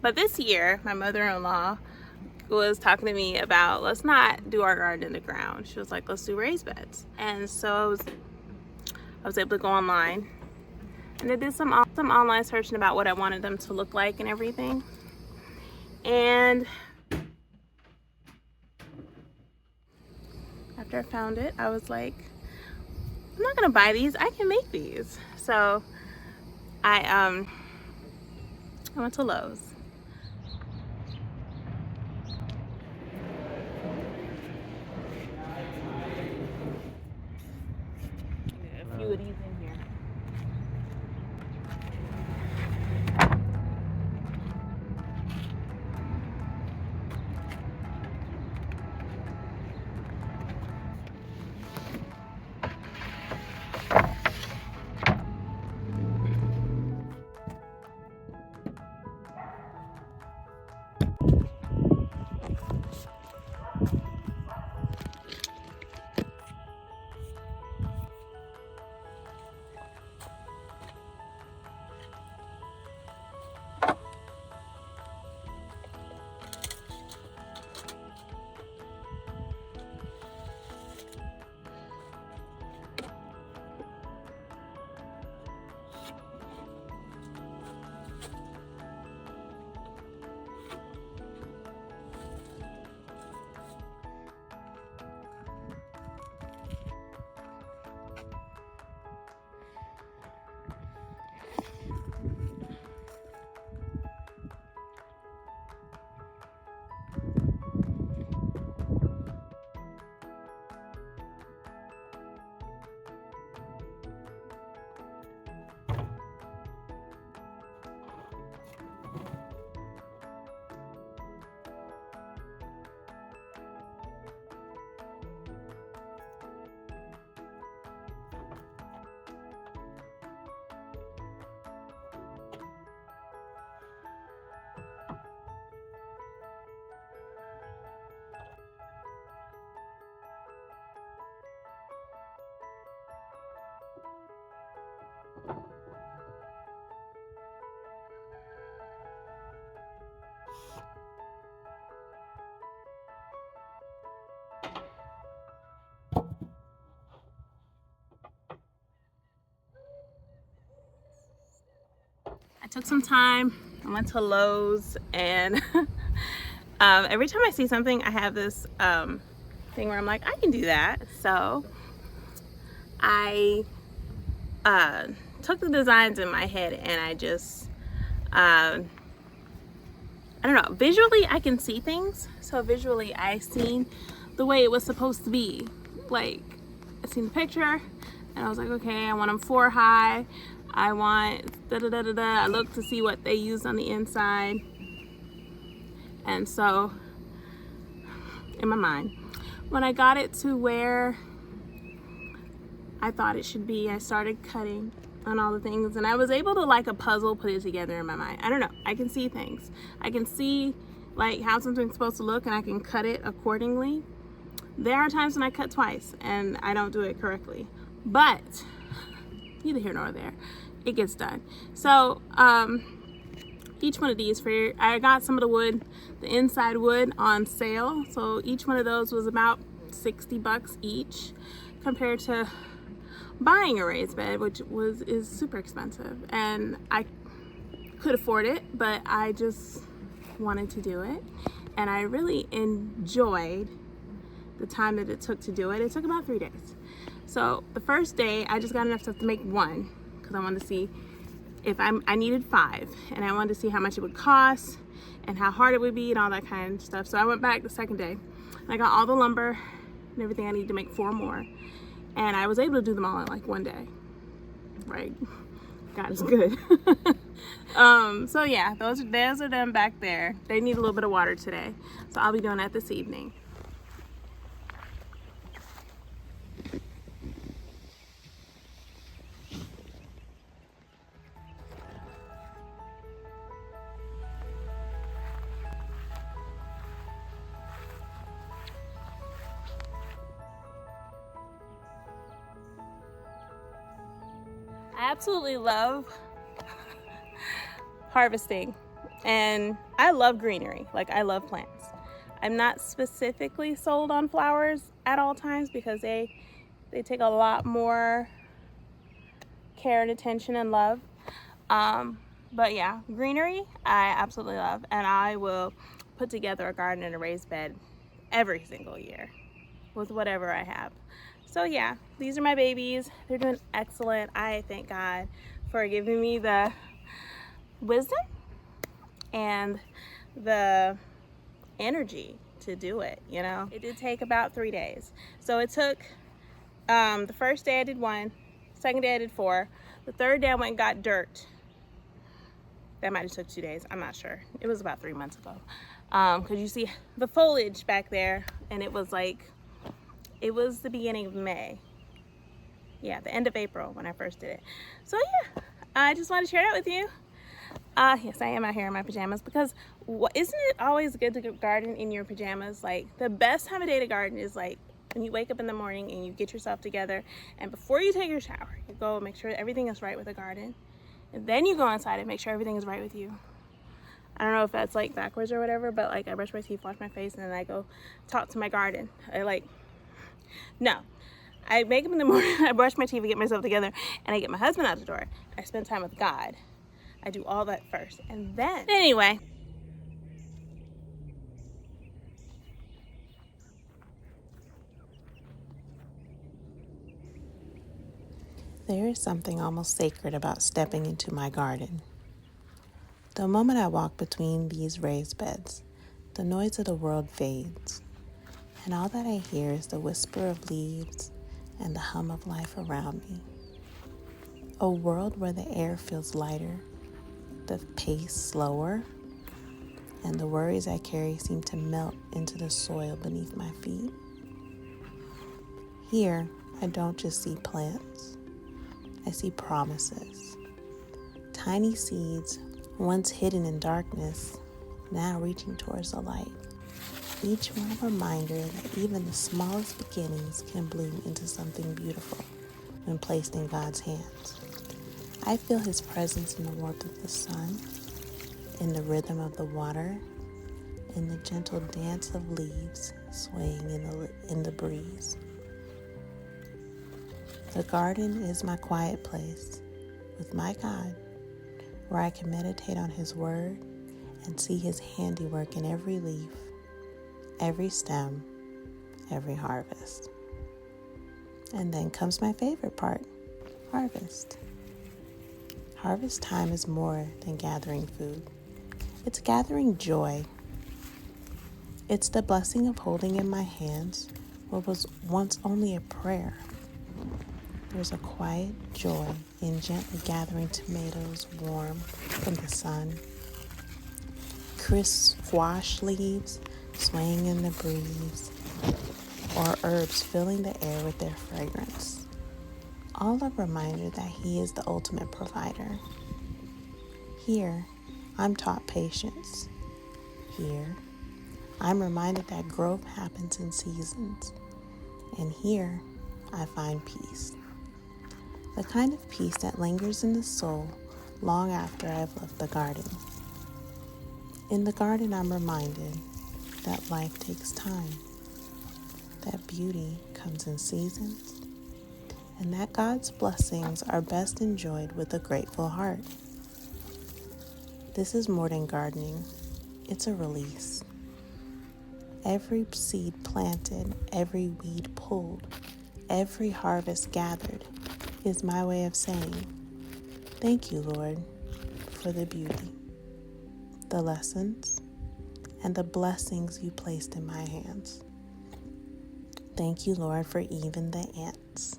But this year, my mother-in-law was talking to me about, let's not do our garden in the ground. She was like, let's do raised beds. And so I was able to go online and I did some online searching about what I wanted them to look like and everything. And after I found it, I was like, I'm not gonna buy these, I can make these. So I went to Lowe's. A few of these in here. I took some time, I went to Lowe's, and every time I see something, I have this thing where I'm like, I can do that. So I took the designs in my head and I just, I don't know, visually I can see things. So visually I seen the way it was supposed to be. Like, I seen the picture and I was like, okay, I want them 4 high. I want da-da-da-da-da. I looked to see what they used on the inside. And so, in my mind, when I got it to where I thought it should be, I started cutting on all the things. And I was able to, like a puzzle, put it together in my mind. I don't know. I can see things. I can see, like, how something's supposed to look, and I can cut it accordingly. There are times when I cut twice, and I don't do it correctly. But neither here nor there, it gets done. So each one of these, I got some of the wood, the inside wood, on sale. So each one of those was about 60 bucks each, compared to buying a raised bed, which is super expensive. And I could afford it, but I just wanted to do it, and I really enjoyed the time that it took to do it. It took about 3 days. So the first day, I just got enough stuff to make one, because I wanted to see if I needed 5, and I wanted to see how much it would cost and how hard it would be and all that kind of stuff. So I went back the second day and I got all the lumber and everything I needed to make 4 more, and I was able to do them all in like 1 day. Right? God is good. So yeah, those are them back there. They need a little bit of water today, so I'll be doing that this evening. I absolutely love harvesting, and I love greenery. Like, I love plants. I'm not specifically sold on flowers at all times because they take a lot more care and attention and love. But yeah, greenery I absolutely love, and I will put together a garden and a raised bed every single year with whatever I have. So yeah, these are my babies. They're doing excellent. I thank God for giving me the wisdom and the energy to do it. You know, it did take about 3 days. So it took the first day I did 1, second day I did 4, the third day I went and got dirt. That might have took 2 days, I'm not sure. It was about 3 months ago. Because you see the foliage back there, and it was the beginning of May. Yeah, the end of April when I first did it. So yeah, I just wanted to share that with you. Yes, I am out here in my pajamas because isn't it always good to garden in your pajamas? Like, the best time of day to garden is like when you wake up in the morning and you get yourself together, and before you take your shower, you go make sure everything is right with the garden, and then you go inside and make sure everything is right with you. I don't know if that's like backwards or whatever, but like I brush my teeth, wash my face, and then I go talk to my garden. No. I wake up in the morning, I brush my teeth and get myself together, and I get my husband out the door. I spend time with God. I do all that first, and then, anyway. There is something almost sacred about stepping into my garden. The moment I walk between these raised beds, the noise of the world fades, and all that I hear is the whisper of leaves and the hum of life around me. A world where the air feels lighter, the pace slower, and the worries I carry seem to melt into the soil beneath my feet. Here, I don't just see plants. I see promises. Tiny seeds, once hidden in darkness, now reaching towards the light. Each one a reminder that even the smallest beginnings can bloom into something beautiful when placed in God's hands. I feel His presence in the warmth of the sun, in the rhythm of the water, in the gentle dance of leaves swaying in the breeze. The garden is my quiet place with my God, where I can meditate on His word and see His handiwork in every leaf, every stem, every harvest. And then comes my favorite part, harvest. Harvest time is more than gathering food. It's gathering joy. It's the blessing of holding in my hands what was once only a prayer. There's a quiet joy in gently gathering tomatoes warm from the sun, crisp squash leaves swaying in the breeze, or herbs filling the air with their fragrance. All a reminder that He is the ultimate provider. Here, I'm taught patience. Here, I'm reminded that growth happens in seasons. And here, I find peace. The kind of peace that lingers in the soul long after I've left the garden. In the garden, I'm reminded that life takes time, that beauty comes in seasons, and that God's blessings are best enjoyed with a grateful heart. This is more than gardening, it's a release. Every seed planted, every weed pulled, every harvest gathered is my way of saying, thank you, Lord, for the beauty, the lessons, and the blessings you placed in my hands. Thank you, Lord, for even the ants.